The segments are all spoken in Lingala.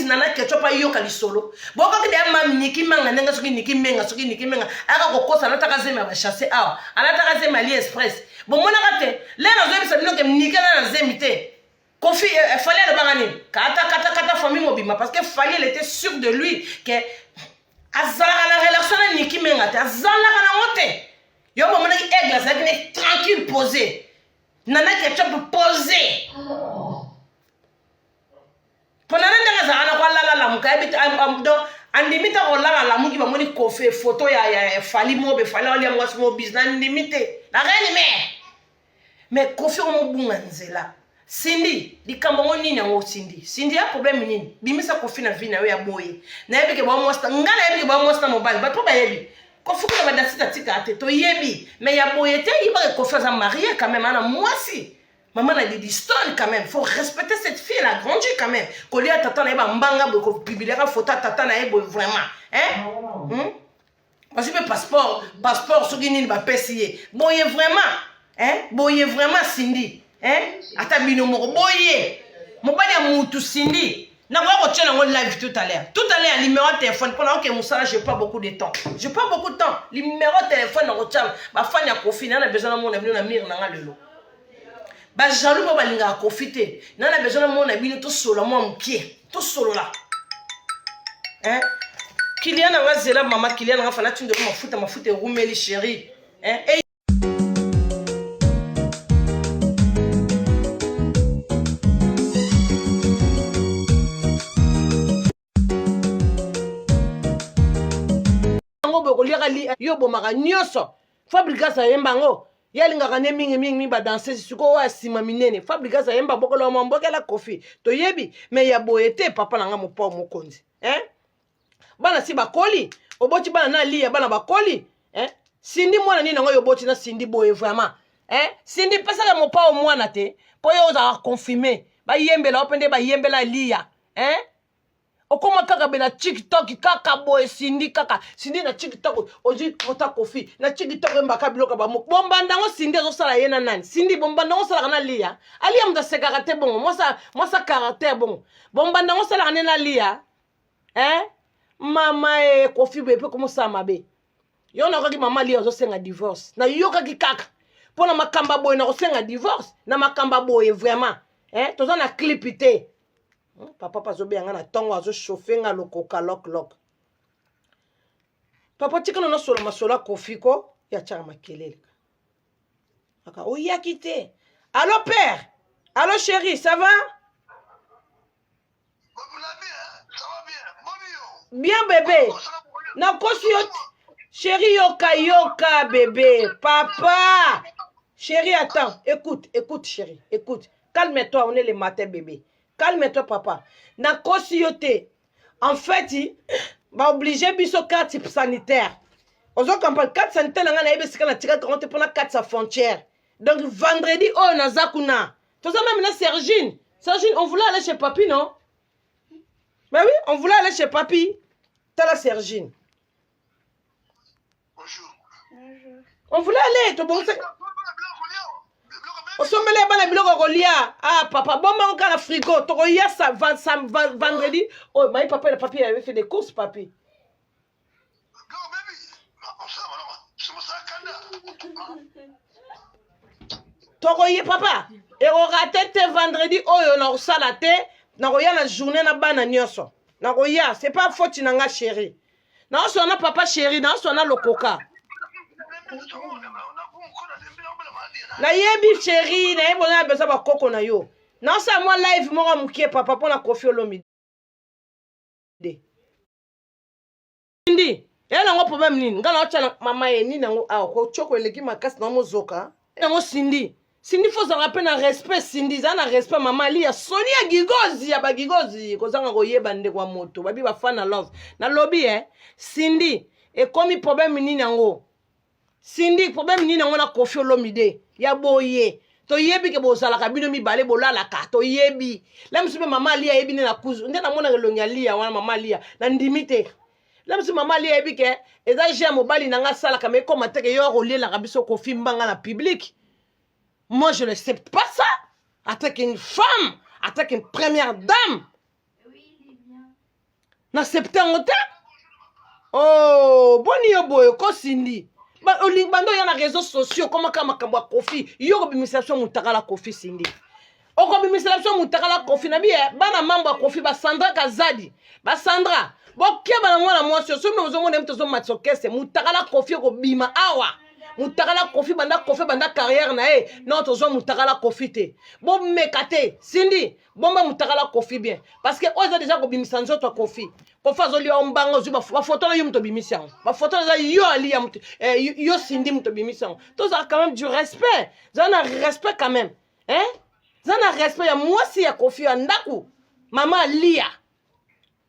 nana kecho pa yoka lisolo boko ke de mam niki manga nenga soki niki menga aka ko kosa na taka zema ba chasser awa ana taka zema ali express bon mona kate le na zo bisa bino ke niki na zemite Kofi fallait le bangani kata famille mobima parce que fallait elle était sûr de lui que azala la relation na niki menga te azala na ngote yo mona ki aigle ça qui tranquille posé nana kecho posé Ponana ndanga za ana kwa la muka ebita amdo andimita ko la muki ba moni kofe photo ya fali mobe fali oli amwasi mo business ndimite la reine mais kofi mo bunga nzela Cindy likambo ngoni nango Cindy ya problème nini bimisa kofi na vie na yo ya boye na yebike ba mosta ngala yebike ba mosta mobile ba to ba yebi kofi ko ba dasita tika ate to yebi mais ya boye te iba kofi za marié quand même ana mwasi Maman a dit stone quand même. Faut respecter cette fille, elle a grandi quand même. Kolia tata na eba mbanga bo ko publiera photo tata na ebo vraiment. Hein? Parce que passeport soki nini ba pesier. Boye vraiment. Hein? Boye vraiment Cindy. Hein? Ata bino moko boye. Mobali ya mutu Cindy. Na ko tchela ngol live tout à l'heure. Tout à l'heure numéro de téléphone pendant que Moussa j'ai pas beaucoup de temps. J'ai pas beaucoup de temps. Numéro de téléphone na ko tcham. Ba fanya kofi na besoin na mon na na mir na lelo. Ba jaloux ba balinga profiter nana besoin de mon abino to solo moi mkie to solo là hein Kylian nga zela mama Kylian nga fana tundo mafuta rumeli chérie hein et ngo boko liaka li yo bomaka nyoso fabrication yembango yalinga kane mingi ba danser suko wa sima minene fabrication yemba bokolo mbokela kofi to yebi mais ya boyete papa nanga mopa mokonzi hein bana si bakoli oboti bana na liya bana bakoli hein Cindy mwana ni nango yoboti na Cindy boye vraiment hein Cindy pesa ka mopa mwana te po yo za confirmer ba yembela opende ba yembela liya hein okoma kaka be na TikTok kaka boy Cindy na TikTok oji kota kofi na TikTok mbaka biloka ba bomba ndango Cindy zo sala yena nani Cindy bomba ndango sala kana liya aliya mda se caractère bon moi ça caractère bon bomba ndango sala kana na liya hein mama kofi be pe comme ça mabe yo na kaki mama liya zo senga divorce na yo kaki kaka pona makamba boy na ko senga divorce na makamba boy vraiment hein toza na clipité Papa pazobe yanga na tongo azo chauffer nga lokoka lok. Papa tika na solo masola kofi ko ya tchanga makelele. Aka o ya kité. Allô père? Allô chérie, ça va? Ça va bien. Bien bébé. Na kosi yo chérie yoka bébé. Papa. Chérie attends, écoute chérie, écoute. Calme-toi, on est le matin bébé. Calme-toi, papa. Na kosi yote. En fait, va obliger biso carte sanitaire. Ozo campagne carte sanitaire nga na yebe sikana tika quand te pona carte sa frontière. Donc vendredi oh na zakuna. Tout ça même na Sergine, on voulait aller chez papi non? Mais oui, on voulait aller chez papi. T'as la Sergine. Bonjour. On voulait aller, to bon Osomele bana biloko kolia. Ah papa, bon on a frigo. Toko hier ça vendredi. Oh, mais papa le papi avait fait des courses papi. Toko hier papa. Et on raté te vendredi oh on a salate. Na koya la journée na bana nyoso. Na koya, c'est pas faute nanga chérie. Na on sona papa chérie, na on sona lokoka. Na yebi chérie na yebo na besoin ba koko na yo na sa moi live mo mukie papa pour na kofi olomi de ndi ela ngo problème nini ngala otcha mama ye nini ngo a ko choko eleki makasi na mozoka ngo Cindy faut ça rappeler na respect Cindy za na respect mama li ya Sonia gigozi ya bagigozi ko zanga ko yeba nde kwa moto babi ba fan love na lobby Cindy e komi problème nini ngo Cindy problème nini ngo na kofi olomide ya boye to yebi ke bozala kabino mi bale bolala ka to yebi la msibe mama lia yebi na kuzu ndena mona ngelonga lia wana mama lia na ndimite la msibe mama lia yebi ke eza je mobali na nga sala kama ko mateke yo rolela kabiso kofi mbanga na public. Moi je ne sais pas ça. Attaque une femme, attaque une première dame. Na septembre te. Oh, boni yo boyo ko Cindy. Bando ya na réseaux sociaux comment kama kamba Kofi. Yo ko bimisation mutakala Kofi Cindy. Oko bimisation mutakala Kofi na biye bana mambo Kofi ba Sandra Kazadi. Ba Sandra. Bo keba na mwana mwasi so no zongo ne mtozo matsokese mutakala Kofi ko bima awa. Mutakala Kofi banda carrière na non tozo mutakala Kofi te. Bo mekate Cindy, bomba mutakala Kofi bien parce que oza déjà ko bimisa nzoto Kofi. Kofi azoli ombango zu ba photo na yo mto bimisa. Ba photo za yo ali ya mto yo Cindy mto bimisa. To ça quand même du respect. Ça na respect quand même. Hein? Ça na respect ya mwasi ya Kofi andaku. Mama lia.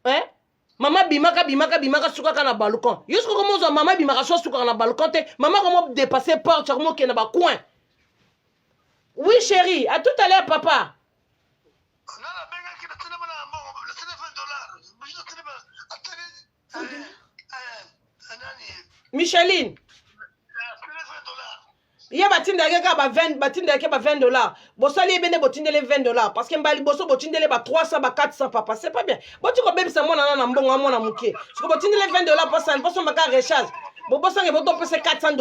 Hein? Mama bimaka suka na balcon. Yosko comment ça mama bimaka suka na balcon te. Mama comment dépasser porte comment qui na ba coin. Oui chérie, à tout à l'heure papa. Micheline. Ya batinda ke ba 20 batinda ke ba $20. Bosali bene botindele $20 parce que mbali boso botindele ba 300 ba 400 papa, c'est pas bien. Boti ko bebisa mona na mbongo mona muke. Siko botindele $20 parce que boso maka recharge. Boso nge boto pese $400.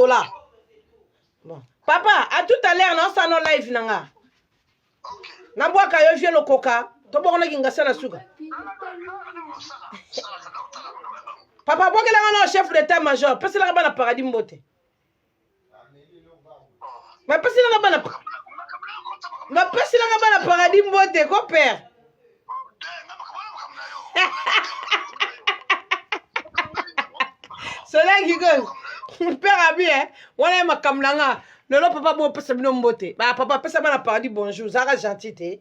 Bon. Papa, à tout à l'heure non ça no live nanga. OK. Na boaka yo vie lo coca, to bokona kinga sana suka. Papa boka la no chef d'état major, pese la bana paradis mbote. Ma pesi la bana. Ma pesi la bana paradis mbote ko père. Cela qui gosse. Père abi hein. Wala makamlanga. Lolo papa bo pesa bino mbote. Ba papa pesa bana paradis bonjour. Zara gentil te.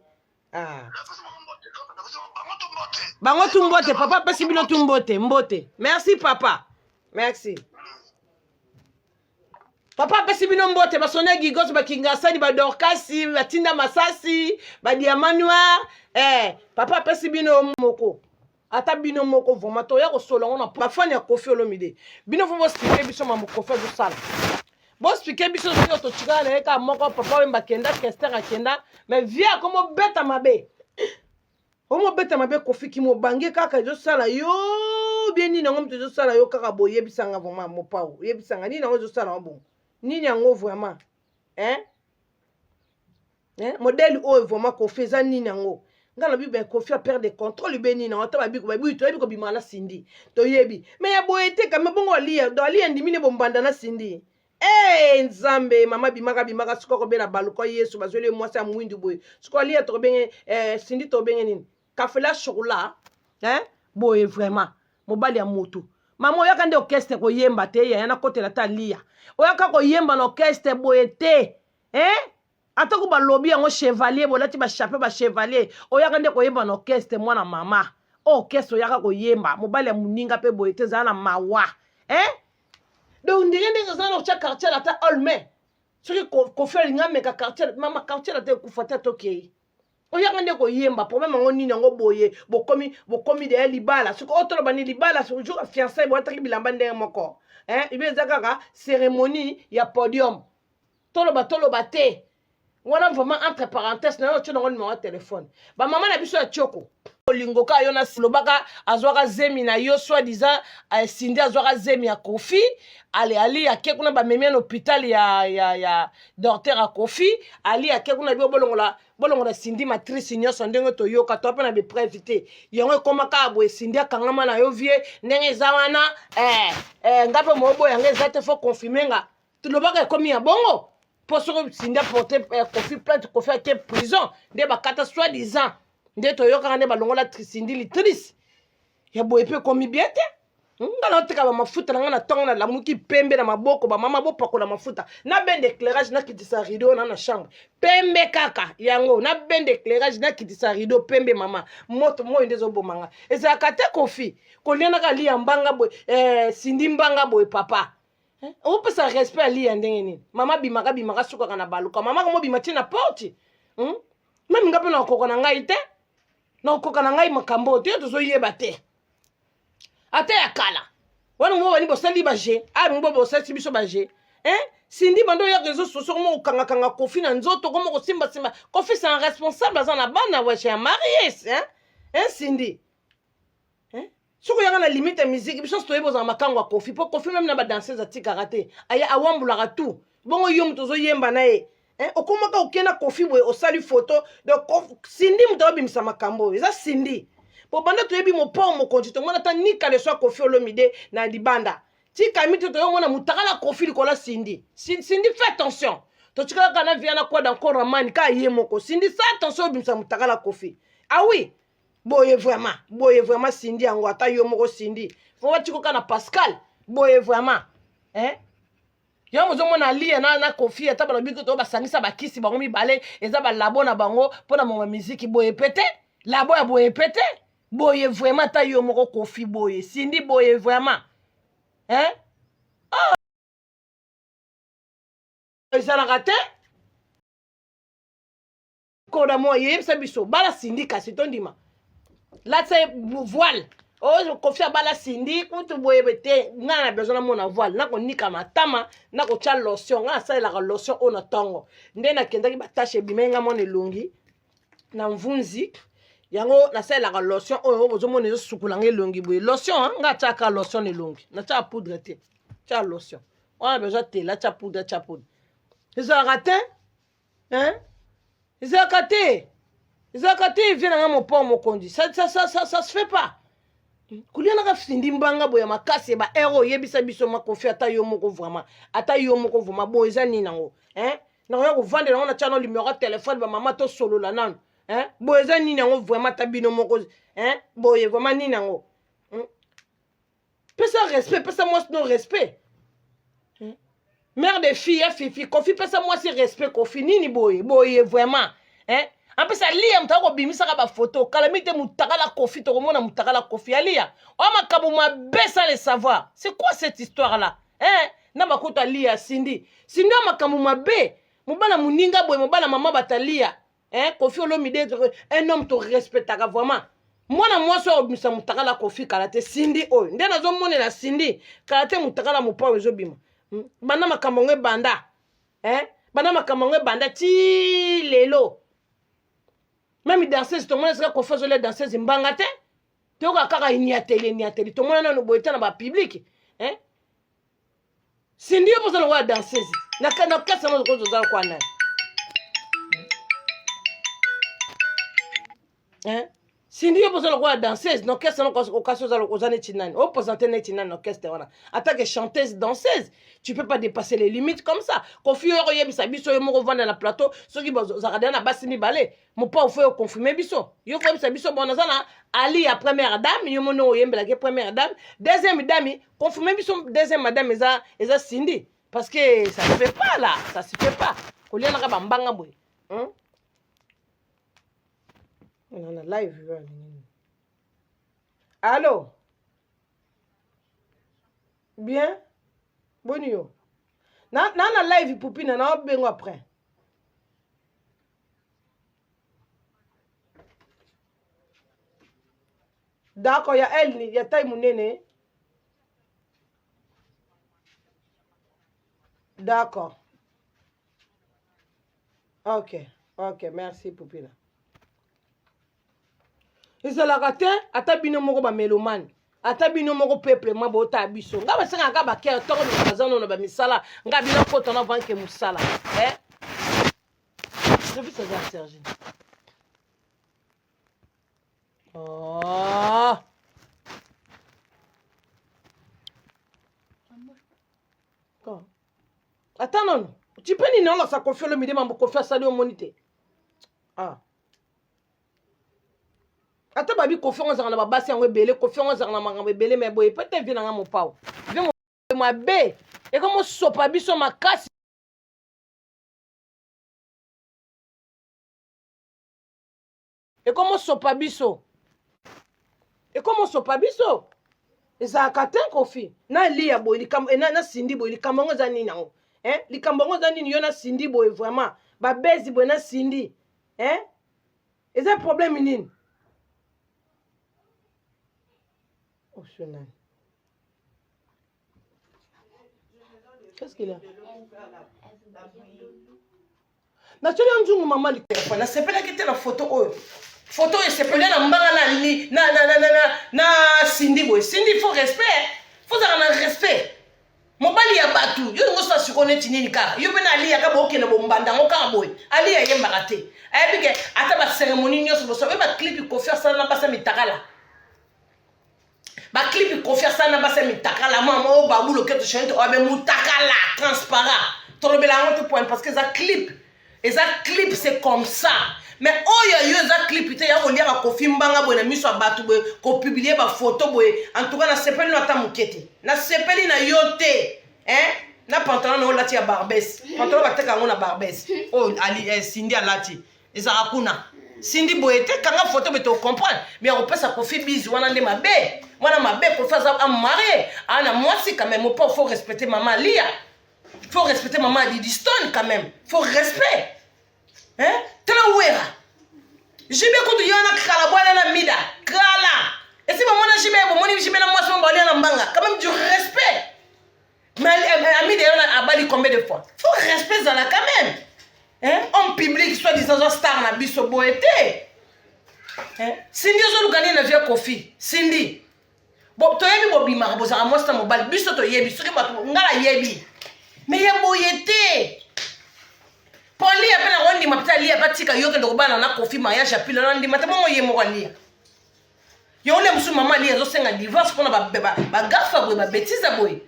Ah. Bango tumbote papa pesi bino tumbote mbote. Merci papa. Merci. Papa pesi bino mbote basone gigos ba kingasani ba dorkasi ba tinda masasi ba diamant noir papa pesi bino moko ata bino moko voma to ya ko solongo na pa fani ya Kofi Olomide bino fo bo speaker biso mambo Kofi zo sala bo speaker biso zo to chigana eka moko papa wemba kenda kester akenda mais via comme beta mabe omo beta mabe Kofi ki mo bange kaka zo sala yo bien ni ngom to zo sala yo kaka boye bisanga voma mo pao yebisanga ni ngo zo sala bon Nini yango vraiment hein modèle o vraiment Kofi za nini yango ngala bi ben Kofi a perdre de contrôle be nini na ta bi ko bimana Cindy to yebi mais ya boyete kama bongo alia do alia ndimine bombanda na Cindy nzambe mama bimaka siko ko be na baluko Yesu bazwele mwasi amwindu boy siko alia to benge Cindy to benge nini kafela chocolat boye vraiment mobali ya moto Mama oyaka nde orchestre ko yemba te ya na kote la ta lia. Oyaka ko yemba na orchestre boyete. Atako ba lobby yango chevalier bolati ba chapeau ba chevalier. Oyaka nde ko yemba na orchestre mwana mama. Orchestre oyaka ko yemba mobali ya muninga pe boyete za na mawa. Donc ndenge nde za na cha quartier la ta olme. Soki ko faire ngame ka quartier mama quartier la te kufata tokei. Oyaka nde ko yemba problème ngo nini ngo boye bokomi de libala soko otolo bani libala so jour fiancé bo ataki bilamba ndenge moko ibe zakaka cérémonie ya podium tolo ba te wana vraiment entre parenthèses na yo tshona ngo numéro téléphone ba mama na biso ya choko olingoka yo na silobaka azwaka zemi na yo soit disant Cindy azwaka zemi ya Kofi ali ake kuna ba memi na hôpital ya docteur a Kofi ali ake kuna bi bolongola Cindy matrice nyonso ndenge to yoka to pe na be prévité yango komaka boye Cindy akangama na yo vie ndenge za wana ngape mobo yango ezate fo confirmer nga tulobaka komi ya bongo pour ce Cindy porter Kofi plainte Kofi ake prison nde bakata soit disant nde to yoka nde balongola Cindy litrice ya boye pe komi bien te ngala oteka ba mafuta na ngana tongo na lamuki pembe na maboko ba mama bopakola mafuta na ben d'éclairage na kitisa rideau na chambre pembe kaka yango na ben d'éclairage na kitisa rideau pembe mama moto moyo ndezo bomanga eza kate Kofi kolena ka li mbanga boy Cindy mbanga boy papa on peut ça respect li ndenge nini mama bimaka suka na baluka mama ko bima tina porte même ngape na kokona ngai te na kokona ngai makambo te to zo yeba te ate ya kala wana mo bani bosali baje mo bosali biso baje Cindy bando ya réseaux sociaux mo kanga Kofi na nzoto ko mo ko simba Kofi c'est un responsable za na bana wa chez marié Cindy soko yanga na limite ya musique biso toye bozanga makango ya Kofi po Kofi même na ba danseuse atikaka te aya awambulaka tout bongo yo muto zoyemba na ye okomaka okena Kofi boye osali photo de Cindy muto abimisa makambo eza Cindy po banda toyebi mopo mokonzi tomona ta nika le soir Kofi Olomide na libanda tika mito toyo mona mutakala Kofi likola Cindy fais attention totika kana via na kwa dans Koramani ka yemoko Cindy fais attention obimisa mutakala Kofi ah oui boye vraiment Cindy yango ata yo moko Cindy fo watiko kana Pascal boye vraiment yo mozomona lia na Kofi ata balobi ko to basangisa bakisi bango mibale eza ba labo na bango pona mo musique boye pété labo ya boye pété boye vraiment ta yo moko Kofi boye Cindy boye vraiment ezalaka te koda mo yebisa biso bala Cindy kasi tondima là c'est voile oh Kofi abala Cindy kutu boye bete nga na besoin na mona voile na ko nika matama na ko tia lotion nga sa la lotion ona tongo nde na kendaki batashe bimenga mona elongi na mvunzi yango na sa la lotion oyo bozomona ezo sukulanga elongi boye lotion nga tia ka lotion elongi na tia poudre te tia lotion on a besoin te la tia poudre ezalaka te ezalaka te vient na mon port mokondi ça se fait pas kulia na Cindy mbanga boya makasi ba héros yebisa biso makofi ata yo moko vraiment bo eza nini nango na ko vendre na channel numéro de téléphone ba mama to solo la nan bo eza nini nango vraiment tabino moko boye vraiment nini nango pesa respect pesa moi non respect mère de fille Fifi Kofi pesa moi si respect Kofi nini boye vraiment en plus alia mutako bimisaka ba photo calamité mutakala Kofi to komona mutakala Kofi alia o makabu mabesa le savoir c'est quoi cette histoire là na bakuta alia Cindy o makabu mabe mobala muninga boye mobala mama batalia Kofi Olomide un homme to respectaka vraiment mwana mwasi obimisa mutakala Kofi kalate Cindy oyo nde nazomonela Cindy kalate mutakala mopa ezobima bana makambo ngwe banda bana makambo ngwe banda ti lelo même danseuse to mona sika Kofi le danseuse mbanga te to kaka niateli to mona no boyeta na ba public Cindy yo posa wa danseuse na kasa mo ko zo kwa na Cindy yo posa wa danseuse no kasa no ko kaso za ko zane tinani o présenter na tinani orchestre wana attaque chanteuse danseuse tu peux pas dépasser les limites comme ça Kofi yo yebisa biso yo moko vanda na plateau soki bazaka na basini balé mon pas faut confirmer biso yo ko yebisa biso bon nazana ali ya première dame yo mono yembela ke première dame deuxième dame confirmer biso deuxième madame eza Cindy parce que ça se fait pas là ça se fait pas ko liana ka bambanga boy on a live allô bien bonio na live poupine na bengo après d'accord ya elle ya taille munene d'accord ok merci poupine ezalaka te ata bino moko ba melomane ata bino moko peuple ma bota biso nga basanga ka ba kere toko bi bazano na ba misala nga bino kota na vanke musala service à Serge attends non tu peux ni non la sa Kofi Olomide mambo Kofi asali o monite ata babi Kofi onzanga na babasi yango ebele Kofi onzanga na makambo ebele mais boye peut-être vient nga mopao vient mo be et comme sopa biso makasi et comme sopa biso ezalaka te Kofi na lia boye likambo na Cindy boye likambo ngo za nini nango likambo ngo za nini yo na Cindy boye vraiment babezi boye na Cindy eza problème nini qu'est-ce qu'il a natuli nzungu mama li téléphone nasepelaki te na photo oyo sepele na mbanga na Cindy boy. Cindy, il faut respect. Faut avoir un respect. Mobali ya batu. Yo ngo sa sikone tinini kaka. Yo bena ali ya ka boke na bombanda ngo kaka boy. Ali ya yemba kate. Ayebike ata ba cérémonie nyoso bo so ba clip ko faire ça na ba sa mitakala. Ba clip ko faire ça na ba sa mitakala. Mama o babulo keto chante o be mutakala transparent. Tolobela ngo to point parce que ça clip. Et ça clip c'est comme ça. Mais oh yo za clip te ya ko lia ba kofi mbanga boy na miso abatu boy ko publier ba photo boy en tout cas na sepeli no ata mukete na sepeli na yote na pantalon no lati ya Barbès pantalon ba teka ngo na Barbès oh ali Cindy alati eza akuna Cindy boy te kanga photo be to comprendre mais on peut ça kofi bizu wana nde mabe wana mabe ko faire ça marié ana moi si quand même faut respecter maman Lia faut respecter maman Didi Stone quand même faut respect tela wera jibe kutu yona kala bwana na mida kala et si maman na jibe bo moni jibe na moi so mbali na mbanga quand même du respect mais ami de yona abali combien de fois faut respect dans la quand même homme public soit disant star na biso boete Cindy zo lugani na via Kofi Cindy bo to yebi bo bima bo za moi sta mobile biso to yebi soki bato ngala yebi mais ya boyete Poli ya pena wandi mapita lia patika yoke ndo bana na Kofi mariage ya pila nandi matamo ye mo lia. Yo le musu mama lia zo senga divorce pona ba gafa boy ba bêtise boy.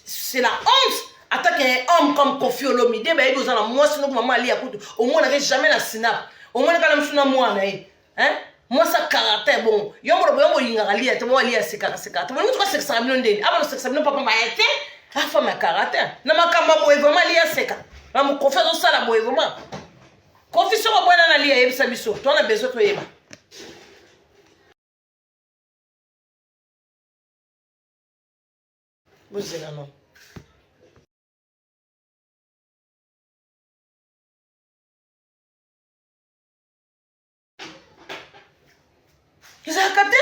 C'est la honte attaquer un homme comme Kofi Olomide ba yebi ozana moi sino mama lia kutu au moins n'avait jamais la snap. Au moins kala musu na moi na moi ça caractère bon. Yo mo yinga lia te mo lia sekaka. To mo tuka seksa bino ndeni. Aba no seksa bino papa ma ete. Afa ma caractère. Na makamba boy vraiment lia seka. Na mo Kofi zo sala boy vraiment. Kofi so ko bwana na lia yebisa biso. To na besoin to yeba. Vous êtes là non. Kizakate?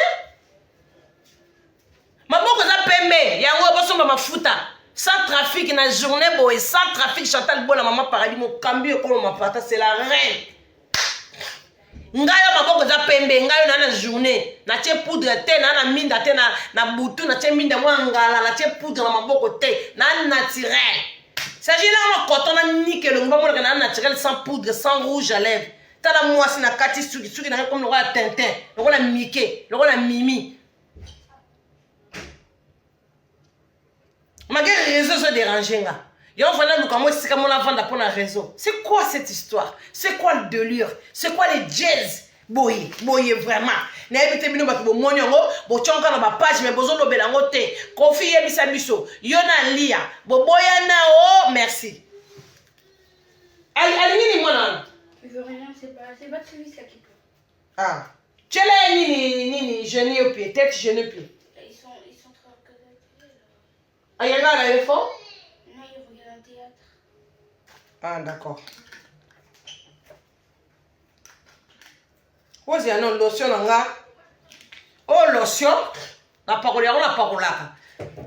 Maboko za pembe, yango bosomba mafuta. Sans trafic na journée boy, sans trafic Chantal Bola maman paradis mon cambio comme ma pata c'est la reine. Ngayo maboko za pembe, ngayo na journée, na tie poudre te na minda te na butu na tie minda mwa ngala, na tie poudre na maboko te, na naturel. S'agit là ma coton na nickel, ngba mo na naturel sans poudre, sans rouge à lèvres. Tala moi si na kati suki na comme le roi Tintin, le roi Mickey, le roi Mimi. Malgré les réseaux se dérangent. Et on va là, nous, comment est-ce qu'on a vendu pour un réseau? C'est quoi cette histoire? C'est quoi le délire? C'est quoi les jazz? Boy, vraiment. N'ayez pas mis nos moyens, bon, tu as encore ma page, mais besoin de belangote. Kofi yebisa biso, yona lia, boboyana oh, merci. Allez, moi là. Il veut rien, c'est pas celui ça qui peut. Ah, tu es là, ni, je n'ai au pied, tête, je n'ai plus. Ils sont très reconnus. Ah, il y en a là, il faut? Non, ils regardent un théâtre. Ah, d'accord. Vous avez une lotion là. Oh, lotion. La parole, on la parole là.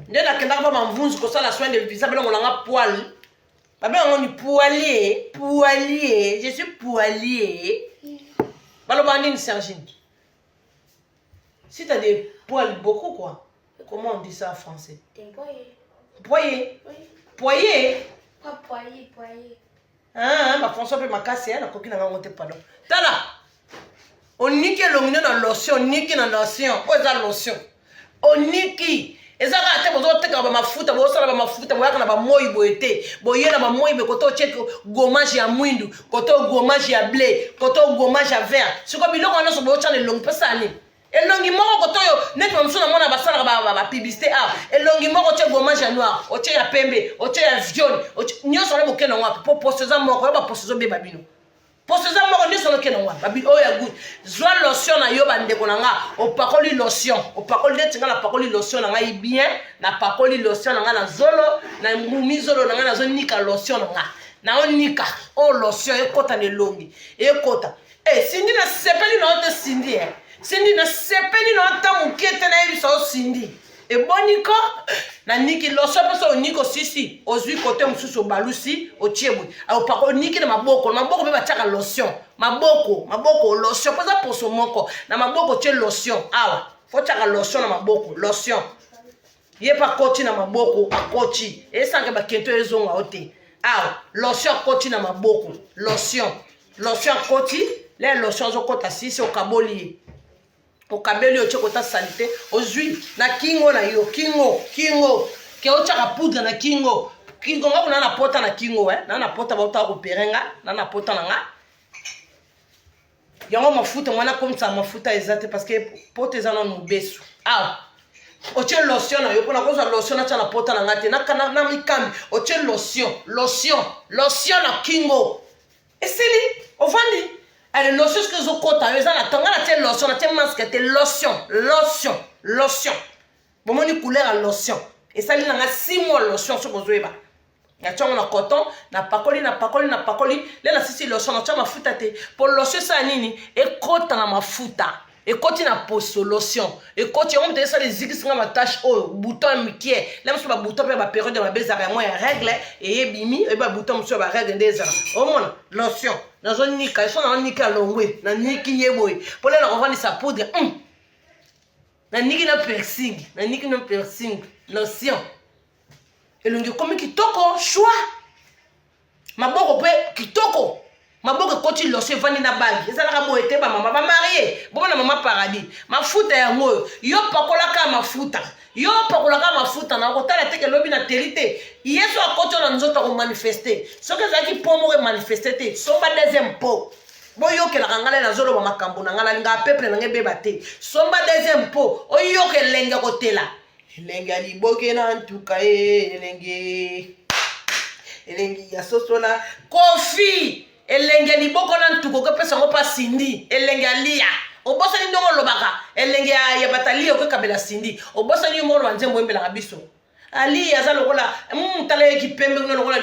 Dès la kenda ba mvunzu ko sala soin de visage, on a poil. Babé on est poilier, je suis poilier. Balobandine Sergine. Si tu as des poils beaucoup quoi. Comment on dit ça en français? T'es poyer. Poyer. Oui. Poyer. Pas poyer. Ah, ma François peut m'acasser, la coquine n'a monté pas là. Tala. On nique l'ongné dans lotion, nique dans lotion. Oh, ça lotion. On nique. Et ça va être besoin de te ma futa, bo sala ma futa, bo yakana ba moyi boete. Bo yena ba moyi be koto check gommage ya mwindu, koto gommage ya blé, koto gommage ya vert. C'est comme biloko na so bo chane long pesani. Et longi moko koto yo net ma msuna mona ba sala ba publicité ah. Et longi moko check gommage ya noir, o check ya pembe, o check ya jaune, nyoso na bokena ngwa po posteza moko ba postezo be babino. Posteza moko nyoso na kena ngwa babi o ya good. Zwa lotion na yo bande ko nga o pakoli lotion, o pakoli net nga la pakoli lotion na ngai bien, na pakoli lotion na nga na zolo, na ngumi zolo na nga na zo nika lotion na nga. Na o nika o lotion e kota ne longi, e kota. Cindy na sepeli na ote Cindy Cindy na sepeli na ota mukete na yebi so Cindy. E boniko na niki lotion peso o niko sisi, ozui kote mususu balusi o chebwe. A o pakoli niki na maboko be bataka lotion. Maboko lotion pesa poso moko na maboko che lotion awa faut tchaka lotion na maboko lotion ye pa koti na maboko akoti esange bakento ezonga ote awa lotion akoti na maboko lotion akoti le lotion azokota sisi okaboli ochokota salite ozwi na kingo na yo kingo ke ochaka poudre na kingo nga kuna na pota na kingo na pota bauta opere nga na pota na nga yango mafuta mwana komisa mafuta eza te parce que pota eza na mobesu awa otie lotion na yo mpona kozwa lotion na tia na pota na nga te na mikambi otie lotion na kingo esili ovandi ale lotion soki ezokota yo eza na tonga na tie lotion na tie masque te lotion bomoni couleur ya lotion esali nanga 6 mois lotion soki ozoyeba nationgo na coton na pakoli le na sisi lotion natia mafuta te po lotion esala nini ekota na mafuta ekoti na poso lotion ekoti yango moto esala ezikisinga matache oyo bouton ya mikie le mosusu babouton mpe baperiode ya mabe ezalaka yango ya règle eyebimi eba bouton mosusu ya barègle nde ezala omona lotion nazonika eso naonika longwe naniki ye boye mpo le nakovandisa poudre naniki na piercing lotion elongi ekomi kitoko shwa maboko mpe kitoko maboko ekoti lotion evandi na bagi ezalaka boye te bamama bamarie bomona mama paradis mafuta yango oyo yo pakolaka mafuta na kotala teke lobi na teli te yesu akoti oyo na nzoto akomanifeste soki ezalaki po moko emanifeste te somba deuxième po boyokelaka ngai nazoloba makambo na ngai nalingaka peuple na ngai ebeba te somba deuxième po oyoka elenge kotela elenge ya liboke na ntuka elenge ya sosola kofi elenge liboko na ntuko kopesa ngo pa sindi elenge alia obosani ndongo lobaka elenge ya batali okekabela sindi obosani yo molo nzembo embelaka biso ali aza lokola tala yeki pembe kuna lokola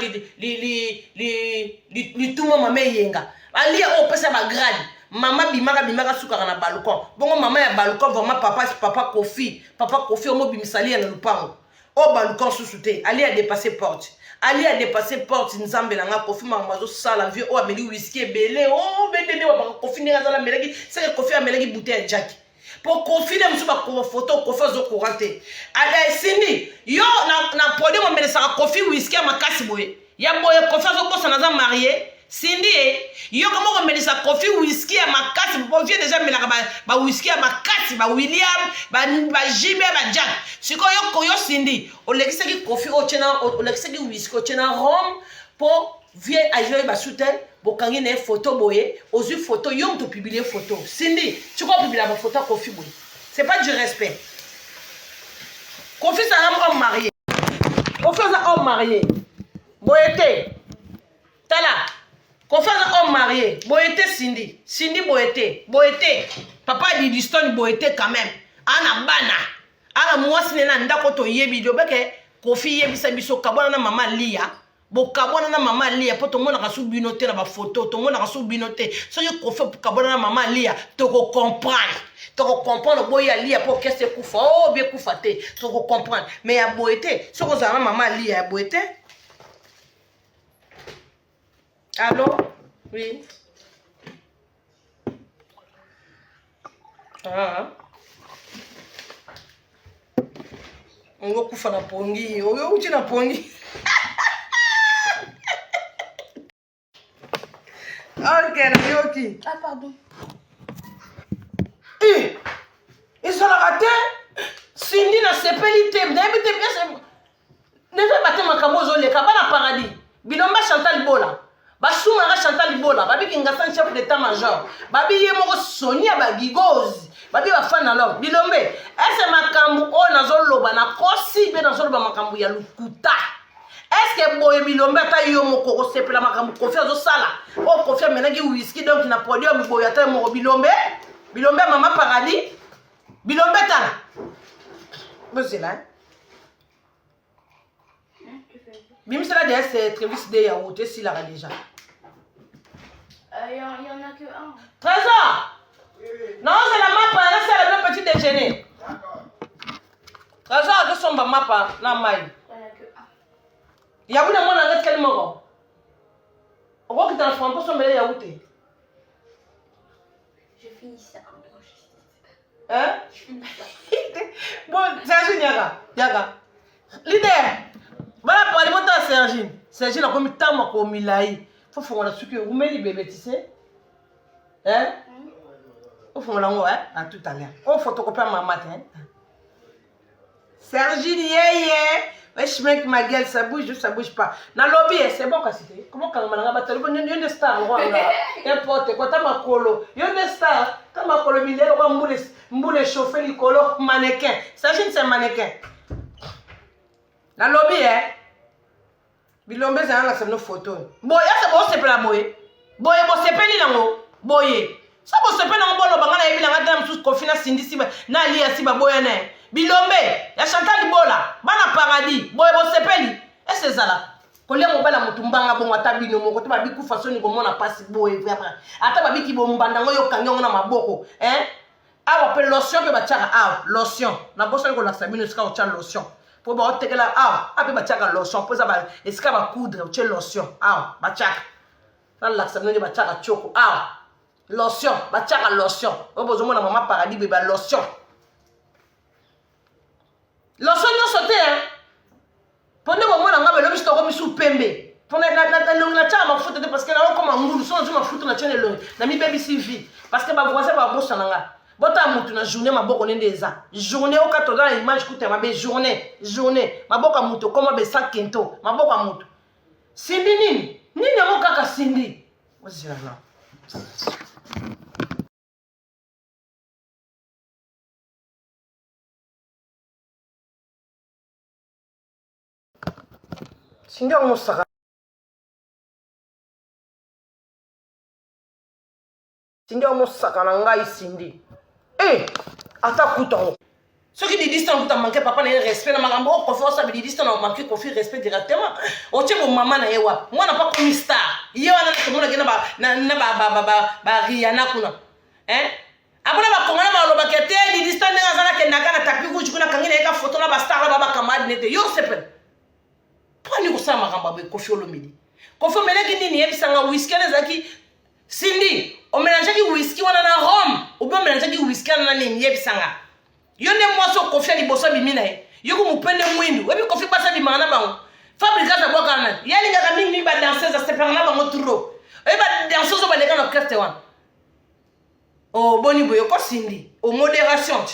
lituma mama eyenga ali opesa bagrade mama bimaka sukaka na balcon bongo mama ya balcon vraiment papa kofi omobimisali ya na lupango o balcon susu te ali a dépassé porte nzambe na nga kofi makambo azosala vie oyo ameli whisky ebele bedene wabaka kofi ndenge azala amelaki seke kofi amelaki bute ya jaki po kofi nde mosusu bafoto kofi azocourant te esindi yo na podium omelesaka kofi whisky ya makasi boye ya boye kofi azobosana aza marie sindi yo koma komelisa kofi whisky ya makasi vie deja melaka whisky ya makasi william jime jack sikoyo yo sindi olekisaki kofi olekisaki whisky otie na rome po vie ajoye basute bokangi na ye photo boye ozwi photo yo moto publie photo sindi sikoopibila bafoto ya kofi boye c'est pas du respect kofi sanga homme marié kofi aza homme marié boye te tala Confiance homme marié, boyete Cindy boyete, papa Didiston boyete quand même, ana bana, ana mwasi nena ndako to yebi jobeke, kofi yebisa biso kabona na mama lia, bo kabona na mama lia, po to mona kasu binote na ba photo, to mona kasu binote, so yo kofi kabona na mama lia, to ko comprendre boya lia po kese kufa, oh bien kufa te, to ko comprendre, mais ya boyete, so ko za mama lia ya boyete. Allô? Oui. On va kufa na pongi. Oyo uchi na pongi. Ok, Yoki. Ah, pardon. Ils sont ratés. Cindy na sepeli te. N'habite bien. Ne fais pas te makamozo le kabana paradis. Bilomba Chantal Bola. Basumaka Chantal Bola, babi kingasan chef d'état major, babi yemoko Sonia bagigozi, babi bafana lo, bilombe, ese makambu o nazoloba na kosi be nazoloba makambu ya lukuta. Est-ce que boye bilombe ata yomoko kosepela makambu kofi azosala, o kofi amenaki whisky donc na podium boye ata yomoko bilombe mama paradis, bilombe tala. Bozela. Bim cela déjà c'est Travis de Yaourt si là déjà. Il y en a que un. Trésor. Non, c'est la map là, c'est le petit déjeuner. Trésor de son map na mai. Il y en a que un. Yaourt na mona ngati quel moko. On va que transformer pour son bébé Yaourt. Je finis ça. Hein? Je finis ça. Bon, Sergine Yaga. Leader. Voilà pour aller monter à Sergine. Sergine a comme tant à comme il faut faire la sucre. Vous mettez bébé, tu sais. Hein? Au fond, là, ouais, à tout à l'heure. On photocopie ma matin. Sergine, yeah. Je mec, ma gueule, ça bouge pas. Dans le lobby, c'est bon, c'est comment quand on a battu le bon, il y a une star, n'importe quoi, t'as ma colo. Il y a une star, t'as ma colo, il y a un moule chauffé, le colo, mannequin. Sergine, c'est un mannequin. Dans le lobby, Bilombe, c'est un photo. Boy, c'est bon, c'est pas la boy. Boy, c'est pas l'île, boy. Ça vous se fait dans le bol, il y a un peu de Cindy Siba, Nali Siba Boyane. Bilombe, il y a Chantal Bola, Bana Paradis, Boy Bosepeli. Et c'est ça là. Quand les gens ont Mutumbanga, bon, à Tabino, mon côté, ma bikou façon, ils vont passer boy, vraiment. À ta babi qui bombe, dans le canyon, on a ma boko. Hein? Ah, on appelle lotion, mais bachara, ah, lotion. La bosse, on a sabine, c'est quand on lotion. Pour voir, tu es là, ah, après bachara lotion, pour ça, est-ce qu'elle va coudre, tu es lotion, ah, bachara. Là, la sabine, bachara choco, ah. Lotion, bachara lotion. On besoin de maman paradis bébé lotion. Lotion non sauté hein. Pendant que moi n'anga belo bisto comme sous pembe. Pendant la tcha ma faute parce que là on comme un moule, so on ma faute na tchane long. Na mi baby CV parce que ba voisin ba bossa nanga. Bota mutu na journée ma boko ndeza. Journée au 14 ans image coûte ma be journée. Ma boka mutu comme be sac kento. Ma boka mutu. Sindi nini? Nini mo kaka sindi. What's your name? Sindi on saka. Sindi on saka na ngai sindi. Eh, ata kutango. Ceux qui disent que tu as manqué papa n'a respect na magambo confiance ça dit que tu as manqué confiance respect directement. O tche mon maman na yewa. Moi n'a pas comme star. Yewa na tout le monde na Rihanna kuna. Hein? Abona ba kongana ba loba kete di distance nga zala ke ndaka na tapis rouge kuna kangina eka photo na ba star na ba camarade nete. Yo sepe. Poni ko sa magamba be Koffi Olomide. Koffi Olomide nini yebisanga whisky na zaki Cindy. On mélange ki whisky wana na rhum. Ou bien mélange ki whisky na nini yebisanga. Yo ne moi so Koffi liboso bimina e. Yo ko mupende mwindu. Webi Koffi basa bi mangana bango. Fabrica za boka na. Yali ngaka mingi ba danseuse za seperana bango turo. E ba danseuse ba leka na orchestre wan. Oh boni boyo ko Cindy. Oh modération.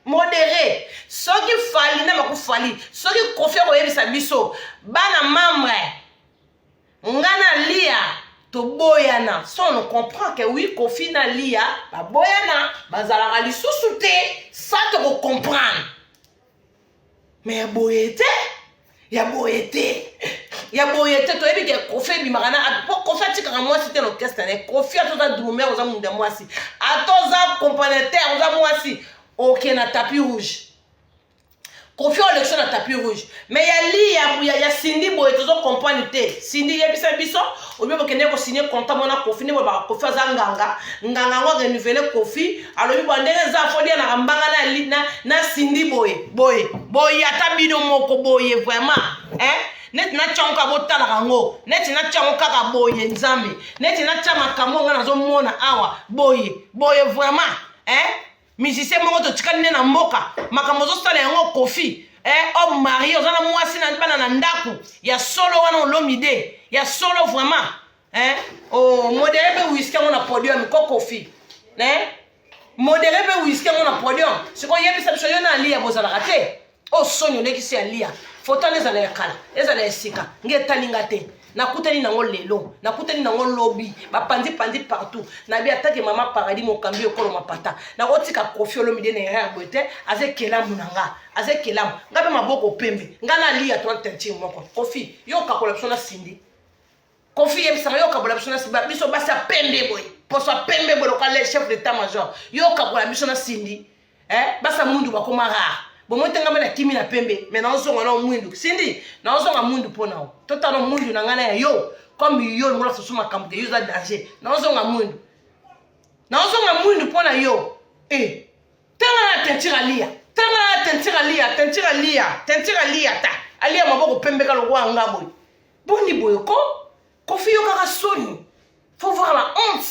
Modéré. Ce qui fali na maku fali. Ce qui Koffi ko yebisa biso. Bana membre. Ngana lia. To boyana. So on comprend que oui, Koffi na lia, ba boyana, bazala ali sousouté, ça te comprendre. Mais ya boyete, to ebi ke Koffi bi magana, pour Koffi tika moi c'était l'orchestre, Koffi a toza drummer oza munda mwasi. Atoza compagnateur oza mwasi. OK na tapis rouge. Koffi élection na tapis rouge. Mais ya Cindy boy tozo comprendre te. Cindy yebisa biso, ou bien bokende ko signer contrat mona Koffi ne ba Koffi azanganga. Nganga ngo renouveler Koffi, alors bi bandenge za fodi na mbanga na Cindy boy ata bido moko boy vraiment. Net na chonka botala kango. Net na chonka kaka boy nzambe. Net na chama kamonga nazo mona awa boy vraiment. Musicien moko to tikali na mboka makambo zo sala yango Koffi homme marié ozana mwasi na bana na ndaku ya solo wana Olomide ya solo vraiment oh modéré be whisky on a podium ko Koffi modéré be whisky on a podium ce qu'on yebisa biso yo na lia bozala raté oh sonyo nekisi ya lia photo les ya kala ezala esika ngetalinga te nakutani nango lelo nakutani nango lobby bapandi partout na bi attaque maman paradis mokambi okolo mapata na otika Koffi Olomide na erreur bote azekela munanga azekela ngabe maboko pembe ngana lia 30 moko Koffi yo ka collapse na Cindy Koffi yebisa yo ka collapse na Cindy biso basa pembe boy poso pembe boy lokale chef d'état major yo ka collapse na Cindy basa mundu bakoma rare bon tenga na kimi na pembe mais na ozonga na mwindu Cindy na ozonga mwindu pona o totala mwindu na ngana yo comme yo ngola sosuma kamte yo za danger na ozonga mwindu pona yo tenga na tentira lia ta alia maboko pembe ka lokwa ngabo boni boyoko Koffi yo kaka soni faut voir la honte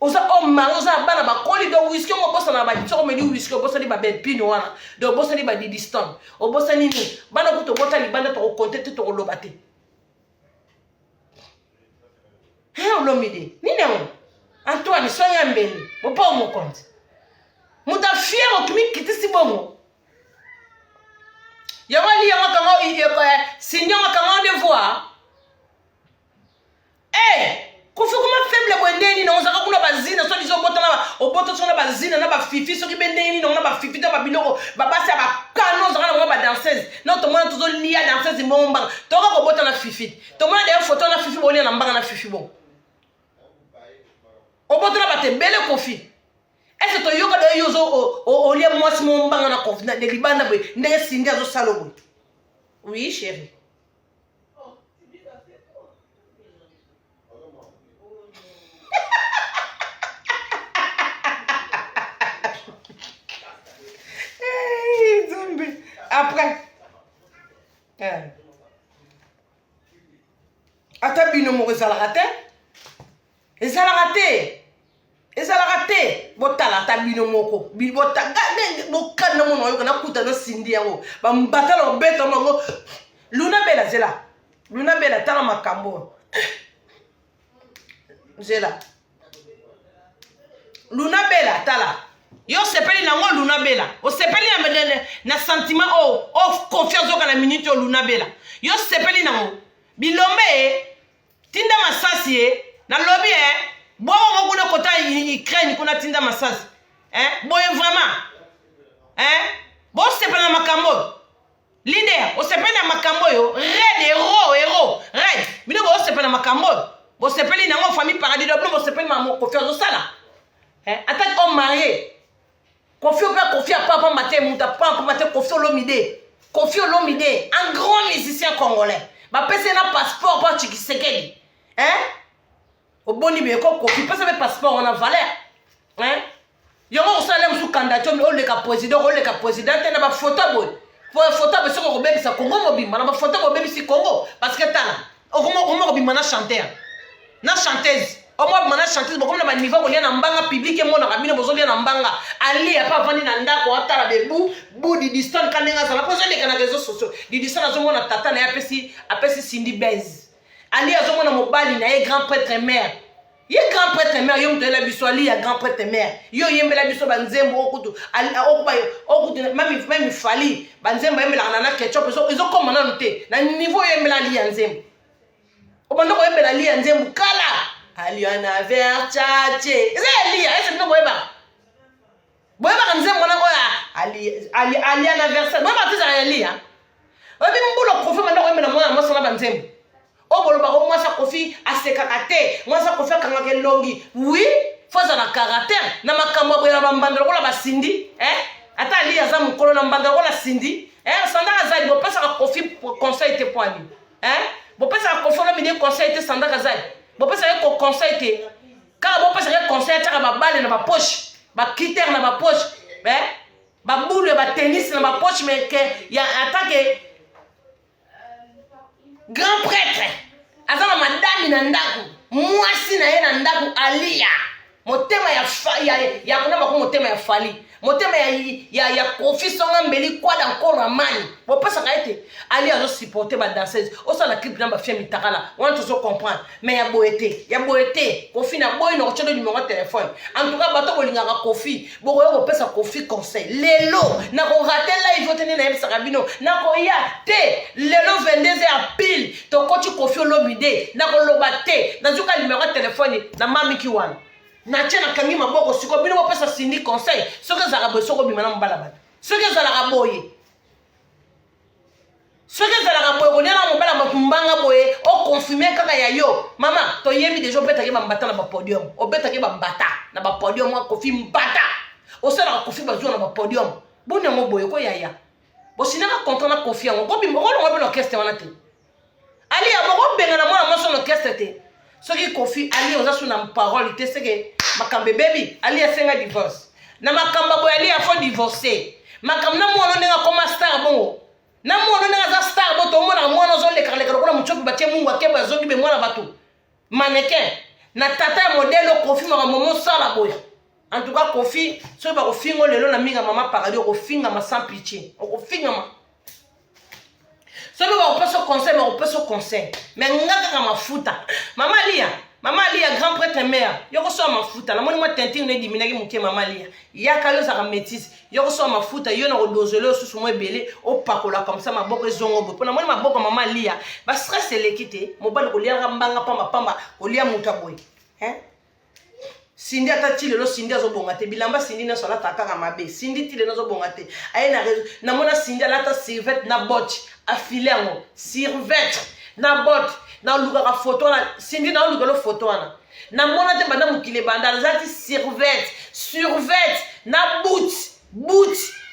oza o mari oza bana bakoli donc whisky ngo bosana ba soko meli whisky bosani ba bepino wana donc bosani ba didiston obosani ni bana kuto bota libanda to konte to loba te olomide nini yango Antoine soya mbele bopa mo compte muta fier okimi kitisi bongo yawali yango kama signor kama devoir kofi kuma faible bwendeni na ozaka kuna bazina so dizo botana oboto sona bazina na ba fifi so kibendeni na ba fifi ta ba biloko babasi ba kano zaka na ba danseuse na to mona tozo lia danseuse momba to ko bota na fifi to mona de photo na fifi bolia na mbanga na fifi bon oboto na bate bele kofi est-ce to yoka de yozo olia mwasi momba na kofi na de libanda bwe ndenge sindi azo salo oui chérie. Après, ata bino mo ezala raté, botala ata bino moko, bota bokana mo no na kuta no sindi yango, ba mbatala obeta ngo Luna Bella zela, Luna Bella tala makambo, zela, Luna Bella tala. Yo sepeli nango Luna Bella. O sepeli na sentiment confiance au la minute au Luna Bella. Yo sepeli nango. Bilombe tinda masasi na lobby bo mo kuna kota Ukraine kuna tinda masasi. Boye vraiment. Bo sepeli na makambo. Leader, o sepeli na makambo yo. Red héros. Red. Bino bo sepeli na makambo. Bo sepeli nango famille paradis do bo sepeli na confiance au sala. Attaque homme marié. Kofi à papa maté muta papa maté Kofi Olomide un grand musicien congolais ba pese na passeport pour Tshisekedi oboni be ko Kofi pese be passeport on a valeur yongo osala musu candidature o le ka président na ba photo boy pour photo be soko bebi sa Congo mobimba na ba photo bo bebi si Congo parce que tala okomo bimba na chanteur na chanteuse au moins mana chanteuse beaucoup na ba niveau ko lia na mbanga public mo na kabino bozo lia na mbanga ali ya pa vandi na ndako atala bebu di distance kanenga za la pozo le kana réseaux sociaux di distance azo mona tata na apesi Cindy Bez ali azo mona mobali na ye grand prêtre mère ye grand prêtre mère yo mtela biso ali ya grand prêtre mère yo yembela biso banzembo okutu ali okutu même fali banzembo yembela na ketchup ezo komana nte na niveau yembela ali ya nzembo obando ko yembela ali ya nzembo kala Aliana Versace. C'est Elia, c'est non boyeba. Boyeba kanze mwana ko ya Aliana Versace. Boyeba tisa Elia. Obi mbulo kofi manda ko mena mwana mwana banzembo. Obolo ba ko mwasa kofi asekakate, mwasa kofi akanga ke longi. Oui, faut na caractère na makambo boya bambandelo ko la basindi, Ata Elia za mukolo na mbandelo ko la sindi, Sandaka za bo pesa ka kofi conseil te poani. Bo pesa ka kofi na mini conseil te Sandaka za. Bon parce que conseil te quand bon parce que conseil ta ba balle na ba poche ba critère na ba poche ba boule ba tennis na ba poche mais que ya attaque grand prêtre azama madame na ndaku mwasi na ye na ndaku alia motema ya kuna ba ko motema ya fali motema ya Kofi songa mbeli kwa da encore amani bo pesa ka ete ali azo supporter ba danseuse o sa la clip na ba femme takala on to so comprendre mais ya boete Kofi na boy no chodo numéro de téléphone en tout cas bato ko linga Kofi bo ko pesa Kofi conseil lelo na ko rater live otene na yebisa kabino na ko ya te lelo 22h pile to ko tu Kofi Olomide na ko lobate na zuka numéro de téléphone na mami kiwana na tena kangi maboko siko bino pesa sindi conseil soki za rabo soko bimana mbala bata soki za la raboye ko nena mbala mbanga boye o confirmer kaka ya yo mama to yemi déjà beta ke bambata na ba podium o beta ke bambata na ba podium ko Kofi mbata o sala Kofi bazo na ba podium boni ngo boye ko yaya bo sinaka content na Kofi ngo ko bimbo ko ngo orchestre wana te ali ya mo benga na mwana moso orchestre te soki Kofi ali oza suna parole te seke makambe baby ali asenga divorce na makamba boy ali afo divorcer makam na mwana ndenga koma star bongo na mwana ndenga za star bo to mwana mwana zo leka kuna mchopi batie Mungu akeba zongi be mwana batu mannequin na tata modèle Kofi maman sala boya. En tout cas Kofi so ba ko fingo lelo na minga mama paradis ko finga ma sans pitié. Ko finga ma. So ba ko conseil mais ko conseil. Mais ngaka mafuta. Maman Lia grand prêtre mère. Yo so mafuta. La moni moi tintin ne diminaki muke maman Lia. Yaka yo za métis. Yo so mafuta yo na ko dozelo susu mo ebele o pakola comme ça maboko ezongo bo. Pona moni maboko maman Lia. Ba stress elekite. Mobali ko lia mbanga pamba ko lia muta boy. Hein? Sindi atati lelo sindi azobonga te bilamba sindi na sola takaka mabe sindi ti lelo azobonga te aye na mona sindi alata serviette na bot afile yango serviette na bot na luka ka photo na sindi na luka lo photo na mona te banda mukile banda alati serviette na boot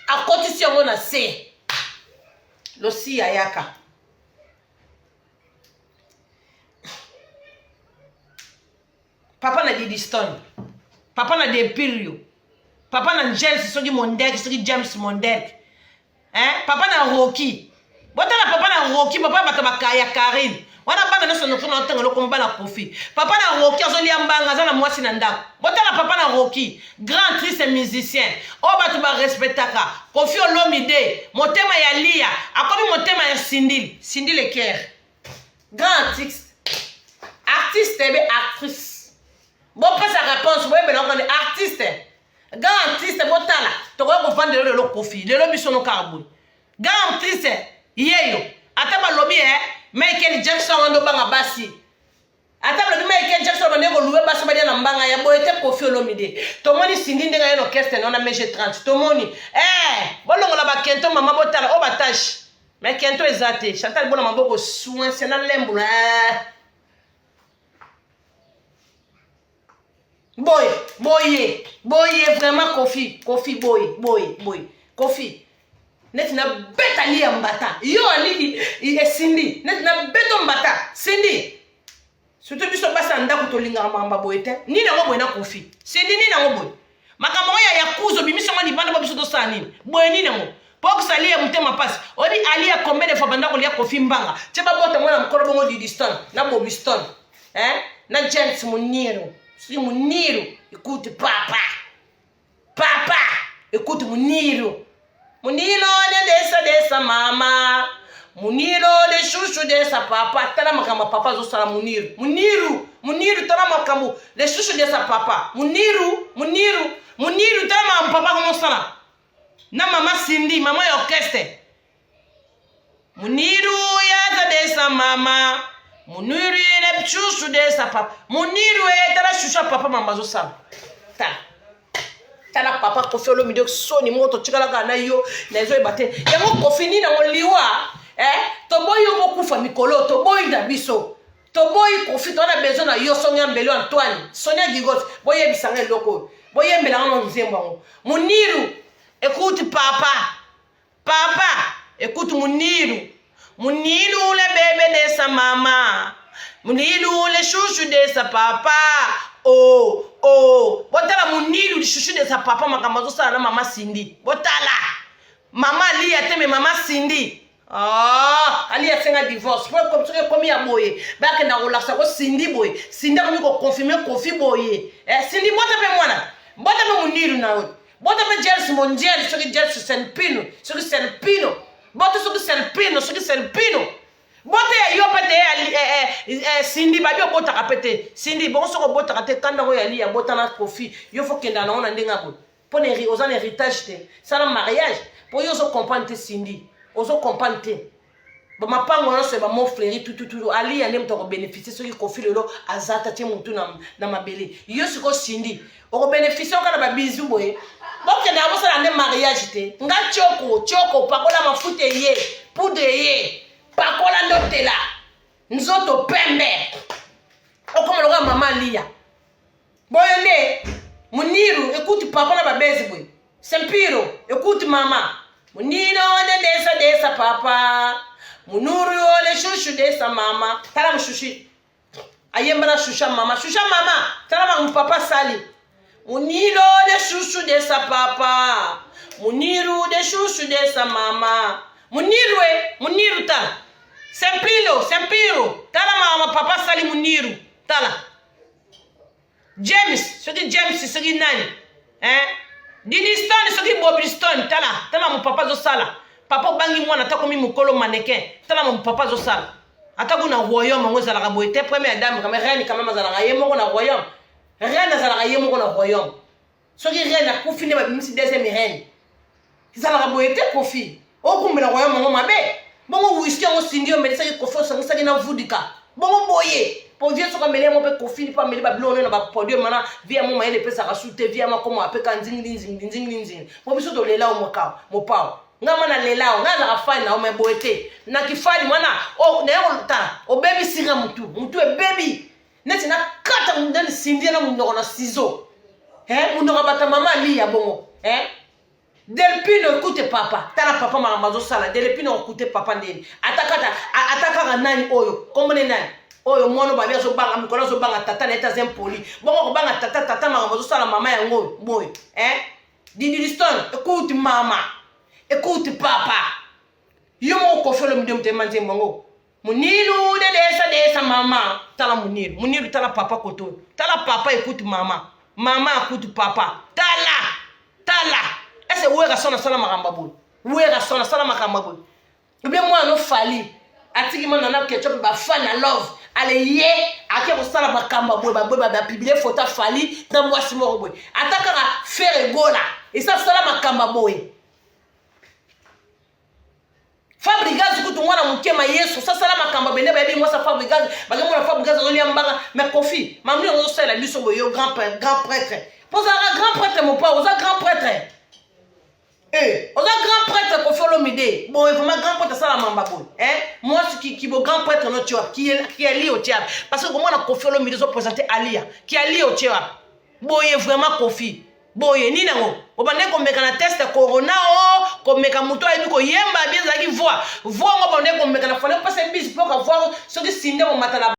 akoti si yango na se lo si ayaka papa na Didiston, papa na Depirio, papa na James soki Mondek, soki James Mondek, hein? Papa na Rocky, bota na papa na Rocky, papa bata bakaya Karine, wana banga na sono na ntango loko mbala Kofi, papa na Rocky azoli ambanga za na mwasi na ndako, bota na papa na Rocky, grand triste musicien, o batu ba respectaka, Kofi Olomide, motema ya Lia, akomi motema ya Cindy Leker, grand artiste ebe actrice. Bon, pas sa réponse, oui, mais on est artiste. Grand artiste, bon tala. Tu vas comprendre le Kofi, le lobby son carbone. Grand artiste, yeyo. Ataba lobby, Michael Jackson en obanga basi. Ataba lobby Michael Jackson en ego loué basi badia na mbanga ya boete Kofi Olomide. Tomoni sindi ndenga yeno orchestre on a meje 30. Tomoni, bolongo la ba kento mama botala o batache. Mais kento ezate, Chantal bona maboko soin, c'est na lembu. Boy, vraiment Kofi, boy. Kofi. Net na beta li ambata. Yo ali Cindy, net na beto mbata. Cindy. Surtout biso basa ndako to linga mamba boyete. Ni na ngoboy na Kofi. Cindy ni na ngoboy. Makambo ya kuzo bimiso ngani banda ba biso to sani. Boy ni na ngo. Pok sali ya mutema passe. Odi ali ya combien de fois banda ko lia Kofi mbanga. Cheba bota mwana mkoro bongo Didiston, na Bobiston. Na James Muniro. Si Muniro, écoute papa, écoute Muniro de sa maman, Muniro de chouchou de sa papa, tala makamba papa zo sala Muniro tala makambo de chouchou de sa papa, Muniro tala makamba papa comment sala, na mama Cindy, maman ya orchestre, Muniro ya de sa maman. Muniru est le chouchou de sa papa. Muniru est la chouchou papa mamazo sam. Tala papa Kofi Olomide soni moto chikala kana yo na ezo ebate. Yango Kofi ni na ngoliwa to boyo bokufa mikolo to boy da biso. To boy Kofi to na besoin na yo Sonia Mbelo Antoine. Sonia Gigot boye bisanga loko. Boye mbela ngano nzembo. Muniru écoute papa écoute Muniru le bébé de sa maman. Muniru le chouchou de sa papa. Oh. Botala Muniru le chouchou de sa papa. Makamazo sa na mama Cindy. Botala. Mama Lia te me mama Cindy. Ali a fait un divorce. Pour comme ça comme ya boye. Ba ke na relaxa ko Cindy boye. Cindy ko confirmer Kofi boye. Cindy bota pe mwana. Bota pe Muniru na wo. Bota pe James Mondial, so que James Senpino. Bota so que Senpino. Bota ya yo pete Cindy ba yo bota kapete. Cindy bon so ko bota kate kanda ko ya li ya bota na Kofi. Yo faut kenda na ona ndenga bo. Pour les aux héritage te. Ça le mariage. Pour yo so comprendre Cindy. Ozo comprendre te. Ba mapango na so ba mo fleri tout ali ya ndem to ko bénéficier so ki Kofi lelo azata te mutu na mabele. Yo siko Cindy. O ko bénéficier kana ba bizu boye. Boke na bosa na ndem mariage te. Nga choko pakola mafuta ye, poudre ye. Pakola ndotela. Nzoto pembe. O comme le maman Lia. Boyone, Muniru, écoute papa na ba bezi boye. Sempiro, écoute maman. Munino de sa papa. Munuru le chouchou de sa maman. Tala mchouchi. Ayemba na choucha mama. Choucha mama. Tala ma papa sali. Muniro le chouchou de sa papa. Muniru de chouchou de sa maman. Muniru tala. Sempiro. Tala ma papa sali Muniru. Tala. James soki James soki nani Didi Stone soki Bobby Stone tala mon papa zo sala papa bangi mwana takomi mukolo mannequin tala mon papa zo sala atako na royaume ngo zalaka boye te première dame comme reine quand même zalaka yemo na royaume reine zalaka yemo na royaume soki reine akufine ba bimisi deuxième reine zalaka boye te kofi okumbela royaume ngo mabe bongo whisky ngo sindio mbelisa ki kofi osangisa ki na vudika bongo boye pour vieux soka mele mo pe kofi pa mele ba blonne na ba produit mana via mo mayele pesa ka sute via ma komo apeka nzingi mo biso to lela o moka mo pao ngama na lela nga za fani na o me boete na kifani mwana o na yo ta o baby sira mutu e baby neti na kata mundani sindia na mundo na ciseau mundo bata mama li ya bongo Delpino écoute papa tala papa mazo sala Delpino écoute papa ndeni ataka nani oyo komone nani oyo mwana ba bia zo banga mikolo zo banga tata na eta impoli bongo ko banga tata mazo sala mama ya ngoyo boy Didi Stone écoute mama écoute papa yo mo ko felo mdem te manze mongo munilu de desa mama tala munilu tala papa koto tala papa écoute mama écoute papa tala ese wera sona sala makamba boy wera sona sala makamba boy bien moi no fali atiki mana na ketchup ba fan love ale ye ake ko sala makamba boy ba publier photo fali dans moi simo boy ataka faire gola et ça sala makamba boy Fabrigaz kutu mwana mukema Yesu ça sala makamba bende ba yebi moi ça Fabrigaz ba ngamo na Fabrigaz oli ambanga mais Kofi mamni on sala biso boyo grand prêtre posa grand prêtre mon pas oza grand prêtre on a grand prêtre Kofi Olomide. Bon, il faut ma grand prêtre ça la mamba boy. Moi qui bon grand prêtre no tueur qui est lié au tiers parce que comment on a Kofi Olomide so présenté Alia qui est lié au tiers. Boy vraiment Kofi. Boy ni nango. Obande ko meka na test corona ko meka muto ayi ko yemba bien za ki voix ngo bande ko meka na fallait passer bis pour avoir ce qui sinde mo matala